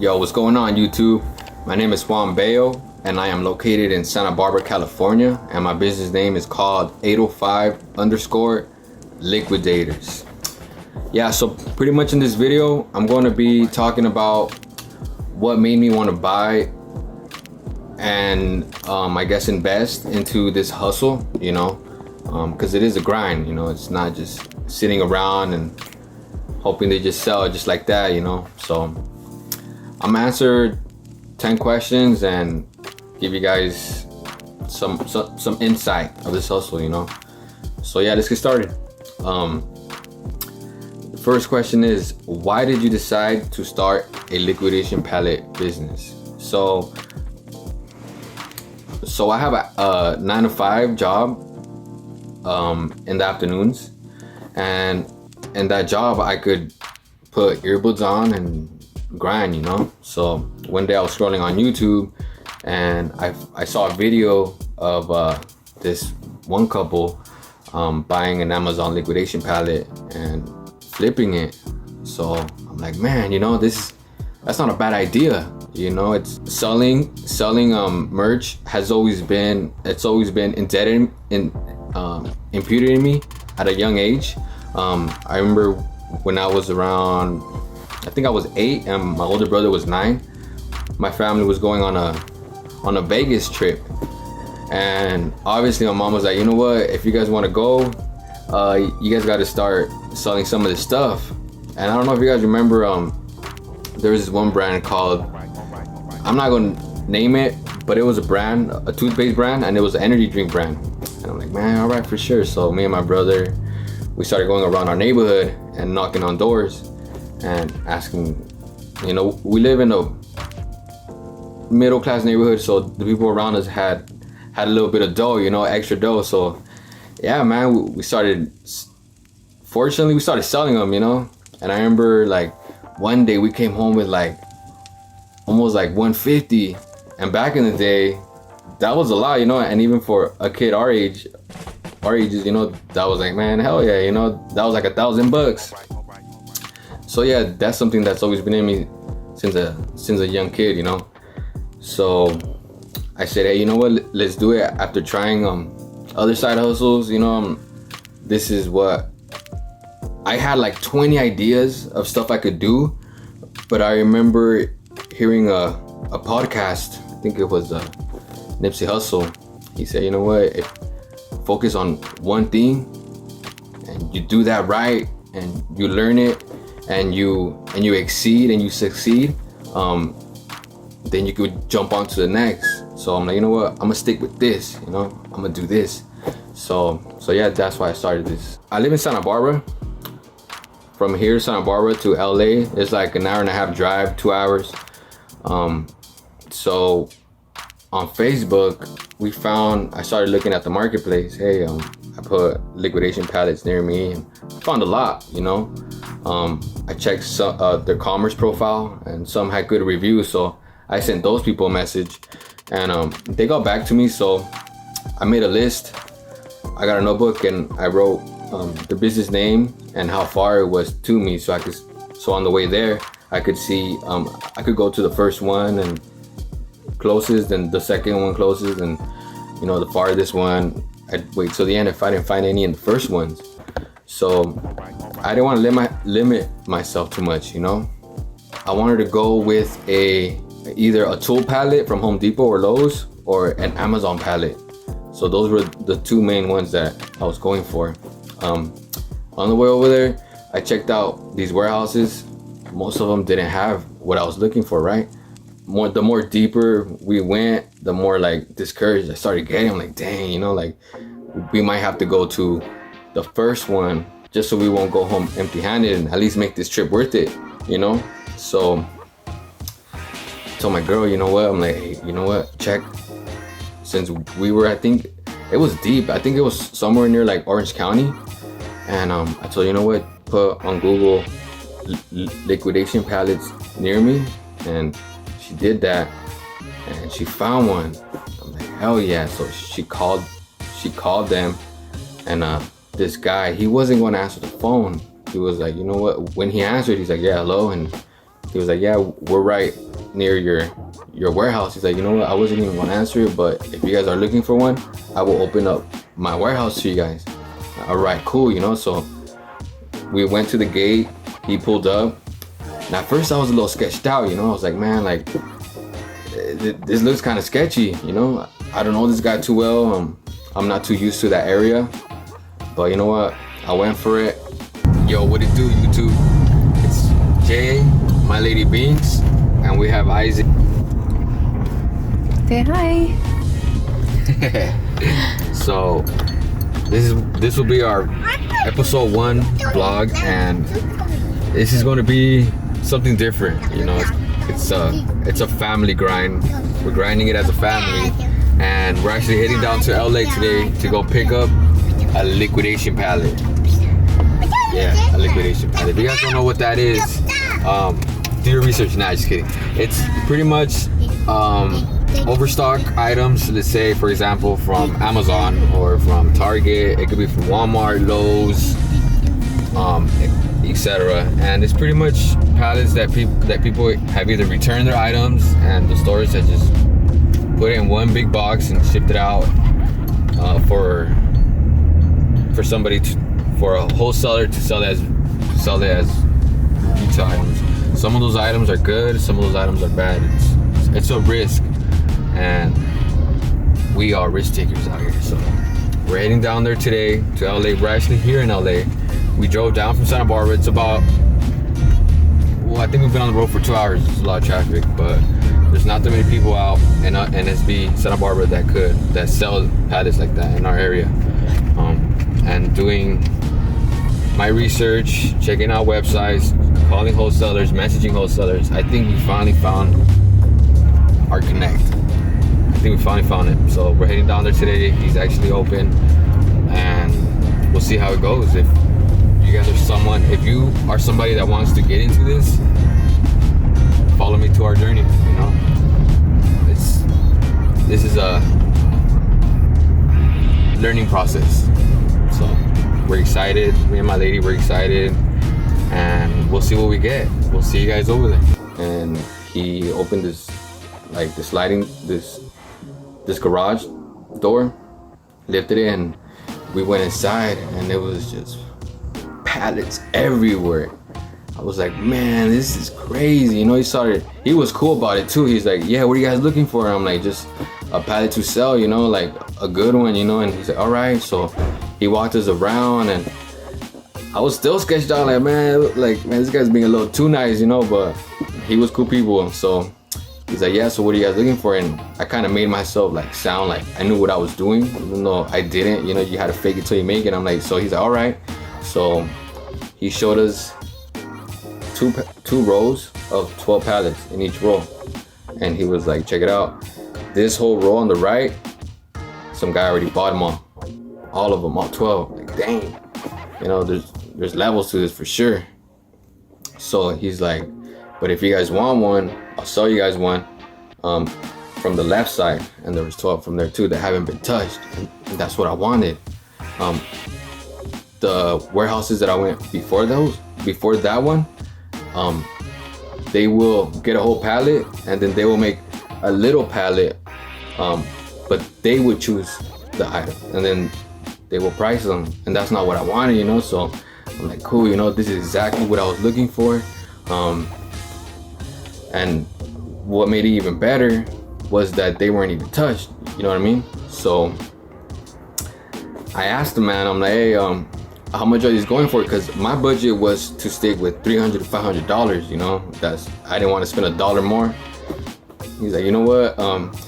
Yo, what's going on YouTube? My name is Juan Bayo and I am located in Santa Barbara, California, and my business name is called 805_Liquidators. Yeah, so pretty much in this video, I'm going to be talking about what made me want to buy and I guess invest into this hustle, you know, because it is a grind, you know. It's not just sitting around and hoping they just sell it just like that, you know. So I'm gonna answer 10 questions and give you guys some insight of this hustle, you know. So yeah, let's get started. The first question is, why did you decide to start a liquidation pallet business? So I have a 9-to-5 job in the afternoons, and in that job I could put earbuds on and grind, you know. So one day I was scrolling on YouTube and I saw a video of this one couple buying an Amazon liquidation pallet and flipping it. So I'm like, man, you know, that's not a bad idea. You know, it's selling merch has always been imputed in me at a young age. I remember when I was around, I think I was 8 and my older brother was 9. My family was going on a Vegas trip, and obviously my mom was like, you know what, if you guys want to go, you guys got to start selling some of this stuff. And I don't know if you guys remember, there was this one brand called, I'm not going to name it, but it was a brand, a toothpaste brand, and it was an energy drink brand. And I'm like, man, all right, for sure. So me and my brother, we started going around our neighborhood and knocking on doors and asking, you know, we live in a middle class neighborhood, so the people around us had a little bit of dough, you know, extra dough. So yeah, man, we started selling them, you know. And I remember like one day we came home with like almost like 150, and back in the day that was a lot, you know. And even for a kid our ages, you know, that was like, man, hell yeah, you know, that was like $1,000. So yeah, that's something that's always been in me since a young kid, you know. So I said, hey, you know what, let's do it. After trying other side hustles, you know, this is what I had, like 20 ideas of stuff I could do. But I remember hearing a podcast, I think it was Nipsey Hussle. He said, you know what, focus on one thing and you do that right and you learn it and you exceed and you succeed, then you could jump on to the next. So I'm like, you know what, I'm gonna stick with this, you know, I'm gonna do this. So yeah, that's why I started this. I live in Santa Barbara. From here, Santa Barbara to LA, it's like an hour and a half drive, 2 hours. So on Facebook, I started looking at the marketplace. Hey, I put liquidation pallets near me and I found a lot, you know. I checked their commerce profile and some had good reviews, so I sent those people a message and they got back to me. So I made a list. I got a notebook and I wrote the business name and how far it was to me, so on the way there I could see, I could go to the first one and closest, and the second one closest, and you know, the farthest one I'd wait till the end if I didn't find any in the first ones. So I didn't want to limit myself too much, you know. I wanted to go with either a tool pallet from Home Depot or Lowe's or an Amazon pallet. So those were the two main ones that I was going for. On the way over there, I checked out these warehouses. Most of them didn't have what I was looking for, right? The more deeper we went, the more like discouraged I started getting. I'm like, dang, you know, like we might have to go to the first one just so we won't go home empty-handed and at least make this trip worth it, you know. So I told my girl, you know what, I'm like, hey, you know what, check. Since we were, I think it was deep, I think it was somewhere near like Orange County, and I told her, you know what, put on Google liquidation pallets near me, and she did that and she found one. I'm like, hell yeah. So she called them, and this guy, he wasn't going to answer the phone. He was like, you know what, when he answered, he's like, yeah, hello. And he was like, yeah, we're right near your warehouse. He's like, you know what, I wasn't even gonna answer it, but if you guys are looking for one, I will open up my warehouse to you guys. All right, cool, you know. So we went to the gate. He pulled up, and at first I was a little sketched out, you know. I was like, man, like this looks kind of sketchy, you know. I don't know this guy too well. I'm not too used to that area, but you know what, I went for it. Yo, what it do, YouTube? It's Jay, my lady Beans, and we have Isaac. Say hi. So this will be our episode 1 vlog, and this is going to be something different, you know. It's a family grind. We're grinding it as a family, and we're actually heading down to LA today to go pick up a liquidation pallet. Yeah, a liquidation pallet. If you guys don't know what that is, do your research. Nah, just kidding. It's pretty much overstock items, let's say for example from Amazon or from Target. It could be from Walmart, Lowe's, etc. And it's pretty much pallets that people have either returned their items, and the stores that just put it in one big box and shipped it out for somebody for a wholesaler to sell it as retail items. Some of those items are good, some of those items are bad. It's a risk, and we are risk takers out here. So we're heading down there today to LA. We're actually here in LA. We drove down from Santa Barbara. It's about, well, I think we've been on the road for 2 hours. There's a lot of traffic, but there's not that many people out in NSB, Santa Barbara, that sell pallets like that in our area. And doing my research, checking out websites, calling wholesalers, messaging wholesalers, I think we finally found our connect. I think we finally found it. So we're heading down there today. He's actually open, and we'll see how it goes. If you guys are somebody that wants to get into this, follow me to our journey. You know, this is a learning process. So we're excited. Me and my lady, we're excited, and we'll see what we get. We'll see you guys over there. And he opened this garage door, lifted it, and we went inside, and it was just pallets everywhere. I was like, man, this is crazy. You know, he was cool about it too. He's like, yeah, what are you guys looking for? And I'm like, just a pallet to sell, you know, like a good one, you know. And he's like, all right. So he walked us around, and I was still sketched out, like, man, this guy's being a little too nice, you know, but he was cool people. So he's like, yeah, so what are you guys looking for? And I kind of made myself like sound like I knew what I was doing, even though I didn't. You know, you had to fake it till you make it. I'm like, so he's like, all right. So he showed us two rows of 12 pallets in each row, and he was like, check it out, this whole row on the right, some guy already bought them all of them, all 12. Like, dang, you know, there's levels to this for sure. So he's like, but if you guys want one, I'll sell you guys one from the left side, and there was 12 from there too that haven't been touched, and that's what I wanted. The warehouses that I went before that one, they will get a whole pallet, and then they will make a little pallet, but they would choose the item, and then they will price them, and that's not what I wanted, you know. So I'm like, cool, you know, this is exactly what I was looking for. And what made it even better was that they weren't even touched, you know what I mean? So I asked the man, I'm like, hey, how much are these going for? Because my budget was to stick with $300 to $500, you know. I didn't want to spend $1 more. He's like, you know what,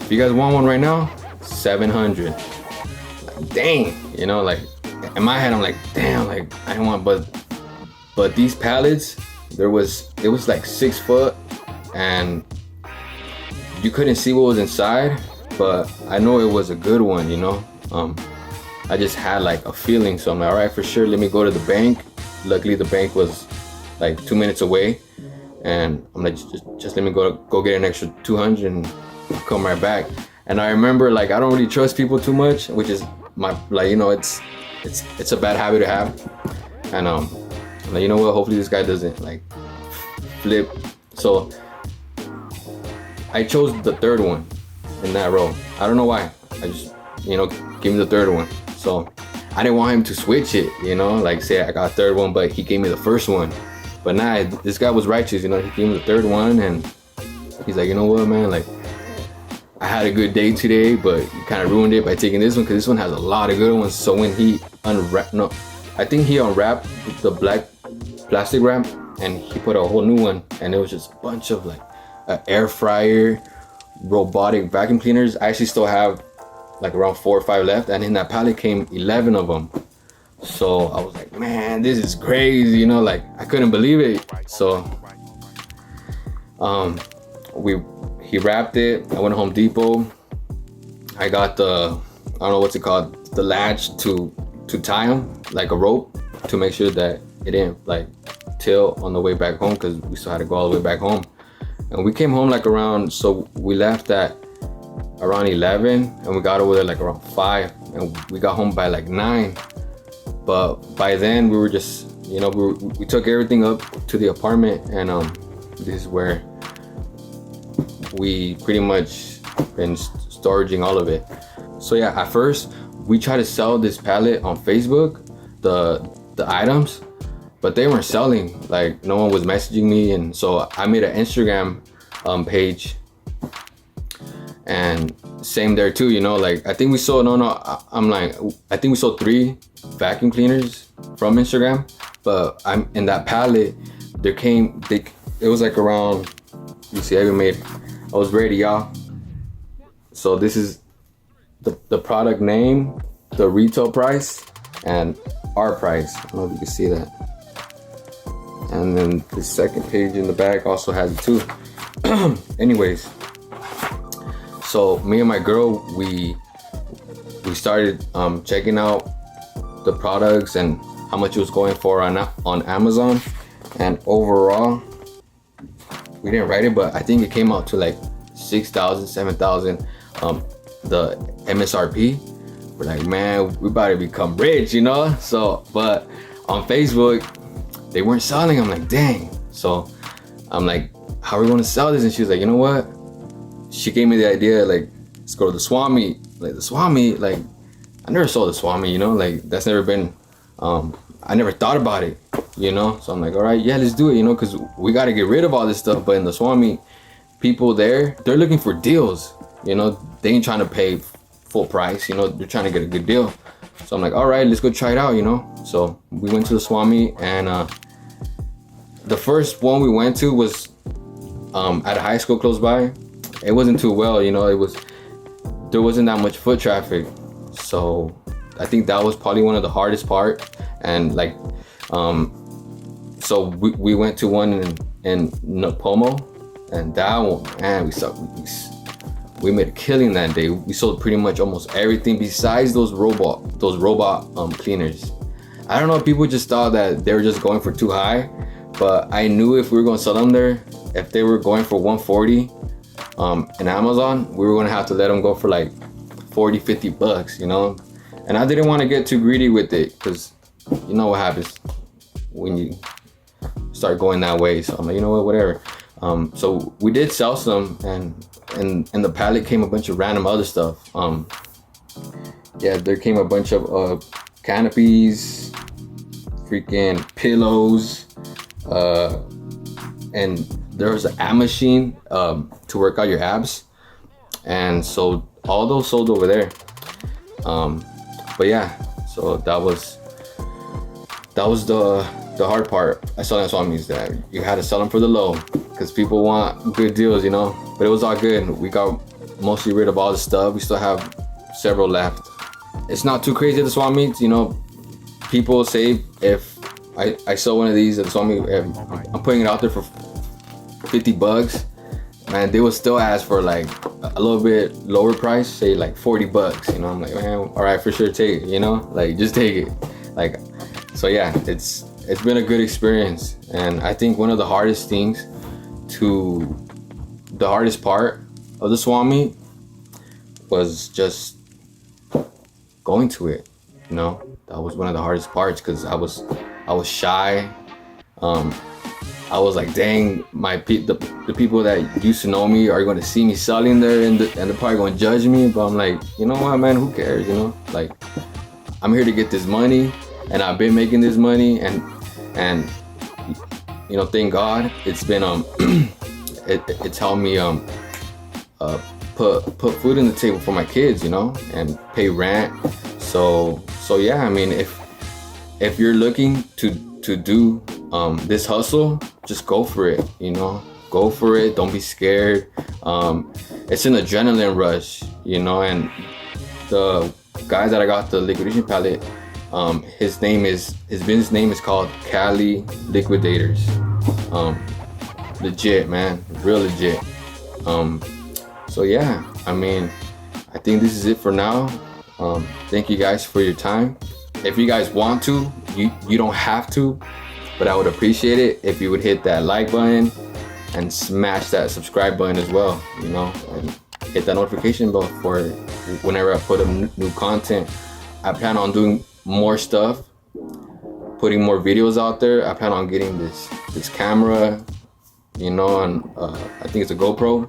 if you guys want one right now, $700. Like, dang, you know, like in my head I'm like, damn, like I don't want, but these pallets, it was like 6 foot, and you couldn't see what was inside, but I know it was a good one, you know. I just had like a feeling, so I'm like, all right, for sure, let me go to the bank. Luckily the bank was like 2 minutes away, and I'm like, just let me go get an extra 200 and I'll come right back. And I remember, like, I don't really trust people too much, which is my, like, you know, it's a bad habit to have. And I'm like, you know what, hopefully this guy doesn't like flip. So I chose the third one in that row. I don't know why. I just, give me the third one. So I didn't want him to switch it, like say I got a third one, but he gave me the first one. But nah, this guy was righteous, he gave me the third one, and he's like, you know what, man, like, I had a good day today, but you kind of ruined it by taking this one, because this one has a lot of good ones. So when he I think he unwrapped the black plastic wrap, and he put a whole new one, and it was just a bunch of like air fryer, robotic vacuum cleaners. I actually still have like around 4 or 5 left, and in that pallet came 11 of them. So I was like, man, this is crazy, like I couldn't believe it. So he wrapped it. I went to Home Depot. I got I don't know what's it called, the latch to tie him, like a rope, to make sure that it didn't like tilt on the way back home, because we still had to go all the way back home. And we came home like around, so we left at around 11, and we got over there like around 5, and we got home by like 9. But by then we were just, we took everything up to the apartment, and this is where we pretty much been storaging all of it. So yeah, at first we tried to sell this pallet on Facebook, the items, but they weren't selling. Like, no one was messaging me, and so I made an Instagram page, and same there too, like I think we sold, I'm like, I think we sold 3 vacuum cleaners from Instagram, but I'm in that pallet, it was like around, you see, I was ready, y'all. So this is the product name, the retail price, and our price. I don't know if you can see that. And then the second page in the back also has it too. Anyways, so me and my girl, we started checking out the products and how much it was going for on Amazon, and overall we didn't write it, but I think it came out to like 6,000, 7,000, the MSRP. We're like, man, we about to become rich, So, but on Facebook, they weren't selling. I'm like, dang. So I'm like, how are we gonna sell this? And she was like, you know what? She gave me the idea, like, let's go to the swap meet. Like, the swap meet, like, I never saw the swap meet, like, that's never been, I never thought about it, So I'm like, all right, yeah, let's do it, because we got to get rid of all this stuff. But in the swap meet, people there, they're looking for deals, they ain't trying to pay full price, they're trying to get a good deal. So I'm like, all right, let's go try it out, So we went to the swap meet, and the first one we went to was at a high school close by. It wasn't too well, there wasn't that much foot traffic. So I think that was probably one of the hardest part. And like, so we went to one in Napomo, and that one, man, we made a killing that day. We sold pretty much almost everything besides those robot cleaners. I don't know if people just thought that they were just going for too high, but I knew if we were going to sell them there, if they were going for 140 in Amazon, we were going to have to let them go for like 40, 50 bucks, And I didn't want to get too greedy with it, because you know what happens when you start going that way. So I'm like, you know what, whatever. So we did sell some, and in the pallet came a bunch of random other stuff. Yeah, there came a bunch of canopies, freaking pillows, and there was an ab machine to work out your abs, and so all those sold over there. But yeah, so that was the hard part. I saw that means that you had to sell them for the low, because people want good deals, But it was all good. We got mostly rid of all the stuff. We still have several left. It's not too crazy at the swap meets, People say if I sell one of these at the swap meet, I'm putting it out there for 50 bucks, man, they will still ask for like a little bit lower price, say like 40 bucks, I'm like, man, all right, for sure, take it, like, just take it. Like, so yeah, it's been a good experience. And I think one of the hardest part of the swap meet was just going to it, That was one of the hardest parts, because I was shy. I was like, dang, the people that used to know me are going to see me selling there, and they're probably going to judge me. But I'm like, you know what, man, who cares? You know, like, I'm here to get this money, and I've been making this money, and you know, thank God, it's been it's helped me put food in the table for my kids, you know, and pay rent. So yeah, I mean, if you're looking to do this hustle, just go for it, you know, go for it. Don't be scared. It's an adrenaline rush, you know. And the guy that I got the liquidation pallet, his business name is called Cali Liquidators. Legit, man, real legit. So yeah, I mean, I think this is it for now. Thank you guys for your time. If you guys want to, you don't have to, but I would appreciate it if you would hit that like button and smash that subscribe button as well, you know, and hit that notification bell for whenever I put up new content. I plan on doing more stuff, putting more videos out there. I plan on getting this camera, you know, and I think it's a GoPro,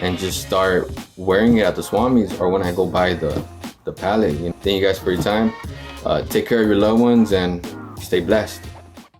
and just start wearing it at the Swamis or when I go buy the pallet. You know? Thank you guys for your time. Take care of your loved ones and stay blessed.